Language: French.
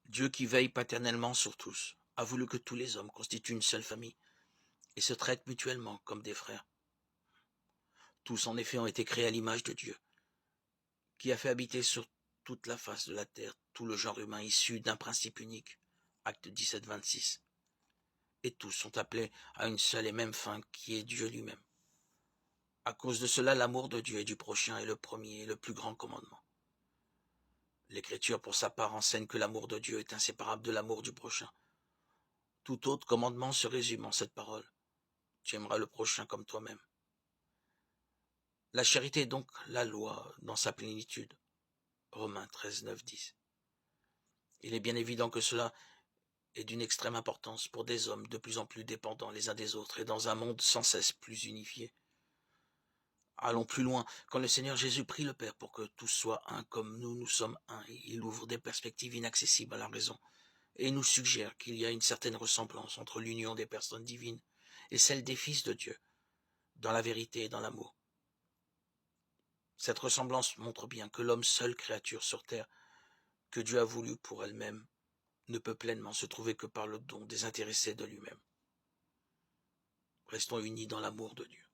Dieu qui veille paternellement sur tous, a voulu que tous les hommes constituent une seule famille et se traitent mutuellement comme des frères. Tous en effet ont été créés à l'image de Dieu, qui a fait habiter sur toute la face de la terre tout le genre humain issu d'un principe unique. Acte 17, 26. Et tous sont appelés à une seule et même fin qui est Dieu lui-même. À cause de cela, l'amour de Dieu et du prochain est le premier et le plus grand commandement. L'Écriture, pour sa part, enseigne que l'amour de Dieu est inséparable de l'amour du prochain. Tout autre commandement se résume en cette parole. Tu aimeras le prochain comme toi-même. La charité est donc la loi dans sa plénitude. Romains 13, 9, 10. Il est bien évident que cela est d'une extrême importance pour des hommes de plus en plus dépendants les uns des autres et dans un monde sans cesse plus unifié. Allons plus loin. Quand le Seigneur Jésus prie le Père pour que tous soient un comme nous sommes un, il ouvre des perspectives inaccessibles à la raison et nous suggère qu'il y a une certaine ressemblance entre l'union des personnes divines et celle des fils de Dieu, dans la vérité et dans l'amour. Cette ressemblance montre bien que l'homme, seule créature sur terre que Dieu a voulu pour elle-même, ne peut pleinement se trouver que par le don désintéressé de lui-même. Restons unis dans l'amour de Dieu.